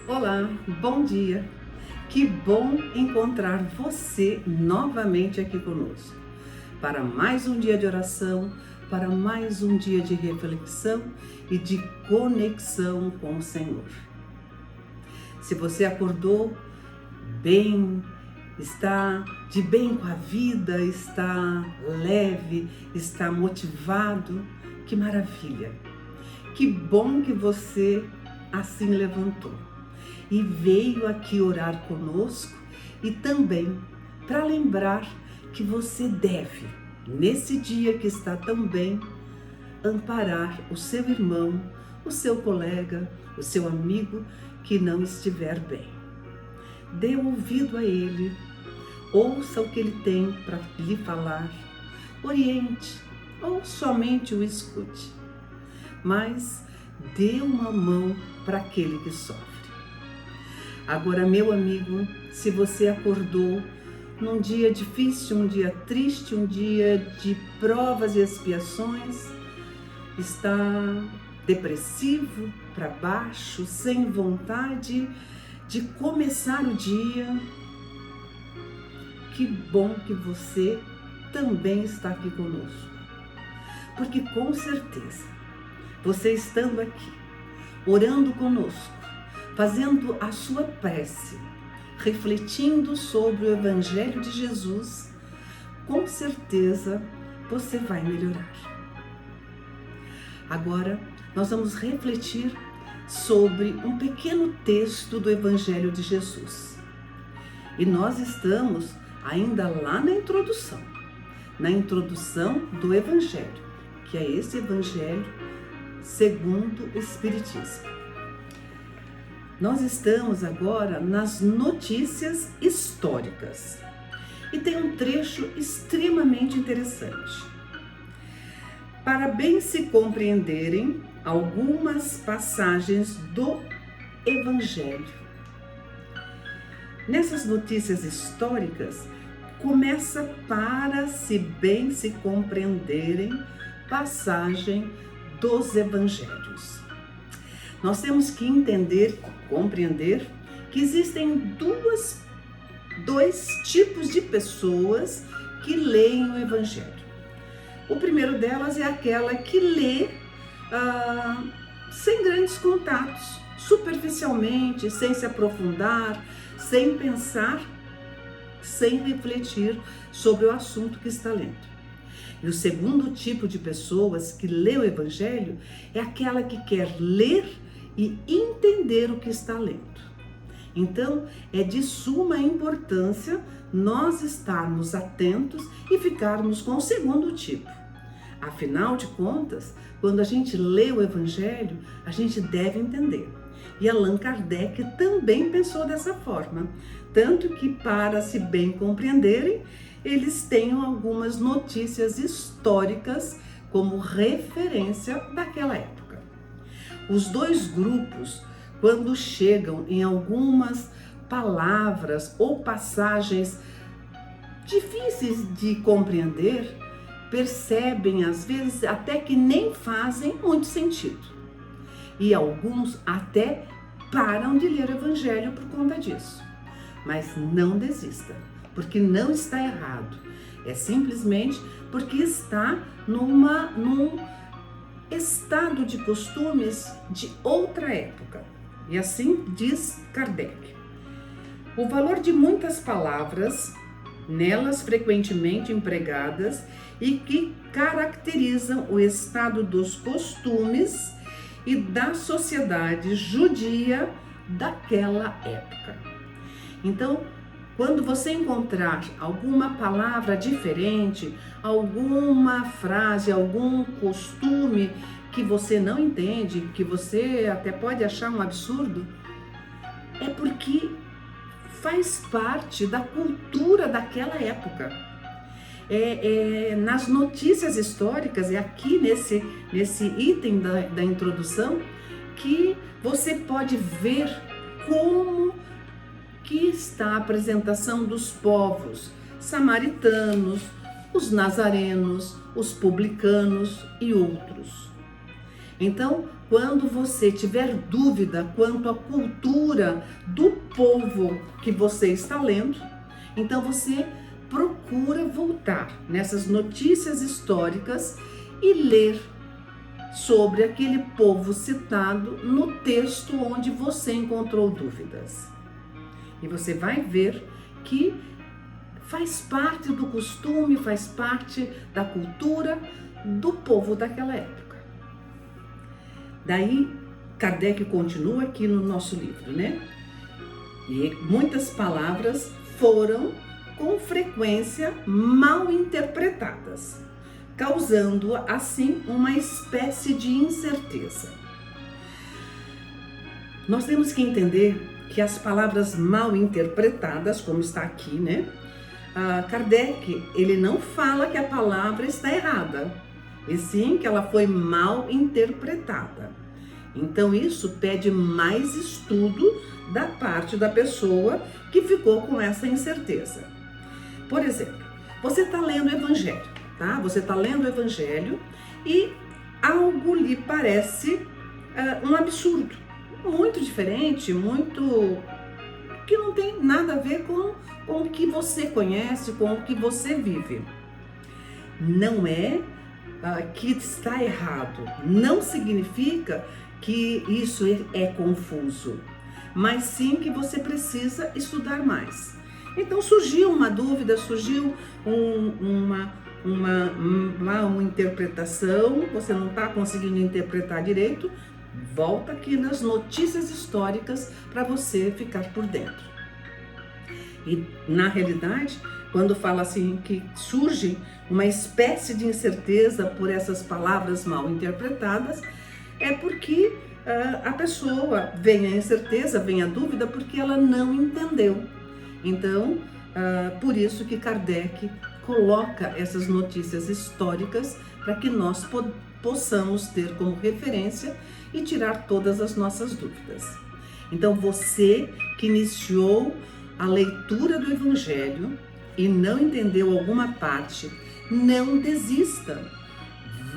Olá, bom dia. Que bom encontrar você novamente aqui conosco para mais um dia de oração, para mais um dia de reflexão e de conexão com o Senhor. Se você acordou bem, está de bem com a vida, está leve, está motivado, que maravilha! Que bom que você assim levantou e veio aqui orar conosco e também para lembrar que você deve, nesse dia que está tão bem, amparar o seu irmão, o seu colega, o seu amigo que não estiver bem. Dê ouvido a ele, ouça o que ele tem para lhe falar, oriente ou somente o escute, mas dê uma mão para aquele que sofre. Agora, meu amigo, se você acordou num dia difícil, um dia triste, um dia de provas e expiações, está depressivo, para baixo, sem vontade de começar o dia, que bom que você também está aqui conosco. Porque com certeza, você estando aqui, orando conosco, fazendo a sua prece, refletindo sobre o Evangelho de Jesus, com certeza você vai melhorar. Agora, nós vamos refletir sobre um pequeno texto do Evangelho de Jesus. E nós estamos ainda lá na introdução do Evangelho, que é esse Evangelho segundo o Espiritismo. Nós estamos agora nas notícias históricas e tem um trecho extremamente interessante. Para bem se compreenderem algumas passagens do Evangelho. Nessas notícias históricas, começa para se bem se compreenderem passagem dos Evangelhos. Nós temos que entender, compreender que existem dois tipos de pessoas que leem o Evangelho. O primeiro delas é aquela que lê sem grandes contatos, superficialmente, sem se aprofundar, sem pensar, sem refletir sobre o assunto que está lendo. E o segundo tipo de pessoas que lê o Evangelho é aquela que quer ler e entender o que está lendo. Então, é de suma importância nós estarmos atentos e ficarmos com o segundo tipo. Afinal de contas, quando a gente lê o Evangelho, a gente deve entender. E Allan Kardec também pensou dessa forma, tanto que para se bem compreenderem, eles têm algumas notícias históricas como referência daquela época. Os dois grupos, quando chegam em algumas palavras ou passagens difíceis de compreender, percebem às vezes até que nem fazem muito sentido. E alguns até param de ler o Evangelho por conta disso. Mas não desista, porque não está errado. É simplesmente porque está num estado de costumes de outra época. E assim diz Kardec. O valor de muitas palavras, nelas frequentemente empregadas e que caracterizam o estado dos costumes e da sociedade judia daquela época. Então, quando você encontrar alguma palavra diferente, alguma frase, algum costume que você não entende, que você até pode achar um absurdo, é porque faz parte da cultura daquela época. Nas notícias históricas, é aqui nesse item da introdução, que você pode ver como que está a apresentação dos povos samaritanos, os nazarenos, os publicanos e outros. Então, quando você tiver dúvida quanto à cultura do povo que você está lendo, então você procura voltar nessas notícias históricas e ler sobre aquele povo citado no texto onde você encontrou dúvidas. E você vai ver que faz parte do costume, faz parte da cultura do povo daquela época. Daí, Kardec continua aqui no nosso livro, né? E muitas palavras foram com frequência mal interpretadas, causando assim uma espécie de incerteza. Nós temos que entender que as palavras mal interpretadas, como está aqui, né? Kardec, ele não fala que a palavra está errada, e sim que ela foi mal interpretada. Então isso pede mais estudo da parte da pessoa que ficou com essa incerteza. Por exemplo, você está lendo o Evangelho, tá? Você está lendo o Evangelho e algo lhe parece um absurdo, muito diferente, muito que não tem nada a ver com o que você conhece, com o que você vive. Não é que está errado, não significa que isso é confuso, mas sim que você precisa estudar mais. Então surgiu uma dúvida, surgiu uma interpretação, você não está conseguindo interpretar direito, volta aqui nas notícias históricas para você ficar por dentro. E na realidade, quando fala assim que surge uma espécie de incerteza por essas palavras mal interpretadas, é porque a pessoa vem a incerteza, vem a dúvida, porque ela não entendeu. Então, por isso que Kardec coloca essas notícias históricas para que nós possamos ter como referência e tirar todas as nossas dúvidas. Então, você que iniciou a leitura do Evangelho e não entendeu alguma parte, não desista.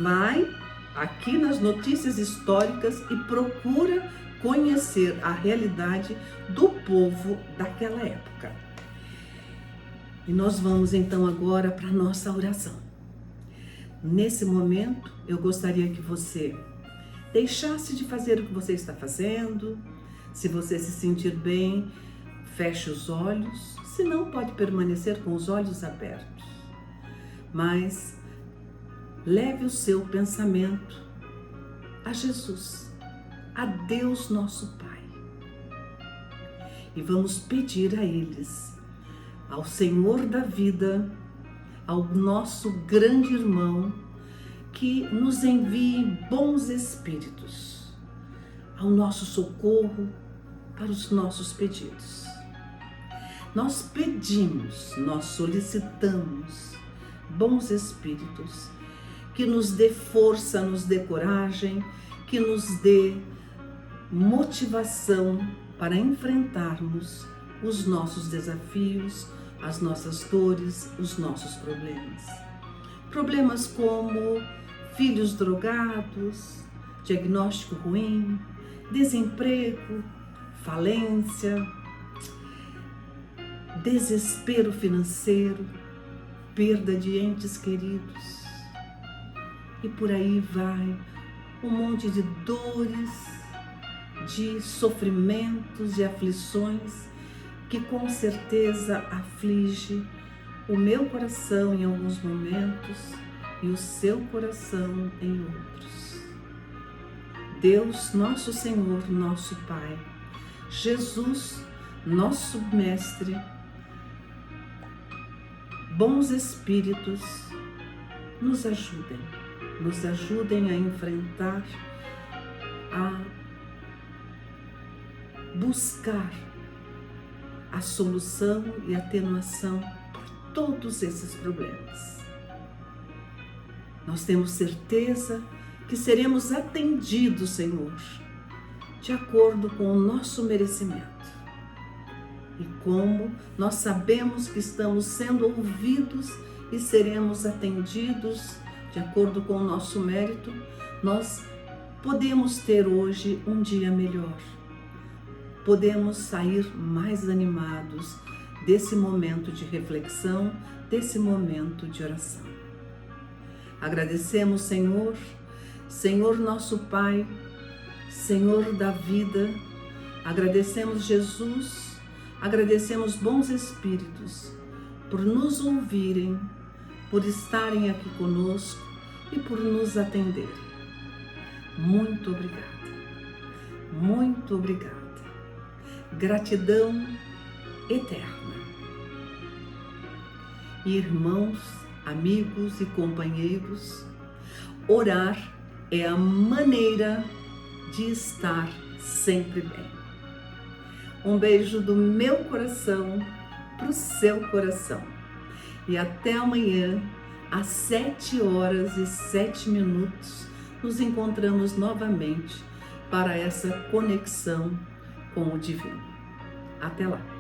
Vai aqui nas notícias históricas e procura conhecer a realidade do povo daquela época. E nós vamos então agora para a nossa oração. Nesse momento, eu gostaria que você deixasse de fazer o que você está fazendo. Se você se sentir bem, feche os olhos. Se não, pode permanecer com os olhos abertos. Mas leve o seu pensamento a Jesus, a Deus nosso Pai. E vamos pedir a eles, ao Senhor da vida, ao nosso grande irmão, que nos envie bons espíritos ao nosso socorro para os nossos pedidos. Nós pedimos, nós solicitamos bons espíritos que nos dê força, nos dê coragem, que nos dê motivação para enfrentarmos os nossos desafios, as nossas dores, os nossos problemas. Problemas como filhos drogados, diagnóstico ruim, desemprego, falência, desespero financeiro, perda de entes queridos. E por aí vai um monte de dores, de sofrimentos, de aflições que com certeza aflige o meu coração em alguns momentos e o seu coração em outros. Deus, nosso Senhor, nosso Pai, Jesus, nosso Mestre, bons espíritos, nos ajudem a enfrentar, a buscar a solução e atenuação para todos esses problemas. Nós temos certeza que seremos atendidos, Senhor, de acordo com o nosso merecimento. E como nós sabemos que estamos sendo ouvidos e seremos atendidos de acordo com o nosso mérito, nós podemos ter hoje um dia melhor. Podemos sair mais animados desse momento de reflexão, desse momento de oração. Agradecemos, Senhor, Senhor nosso Pai, Senhor da vida, agradecemos Jesus, agradecemos bons espíritos por nos ouvirem, por estarem aqui conosco e por nos atender. Muito obrigada, muito obrigada. Gratidão eterna. Irmãos, amigos e companheiros, orar é a maneira de estar sempre bem. Um beijo do meu coração para o seu coração. E até amanhã, às 7h07, nos encontramos novamente para essa conexão com o divino. Até lá!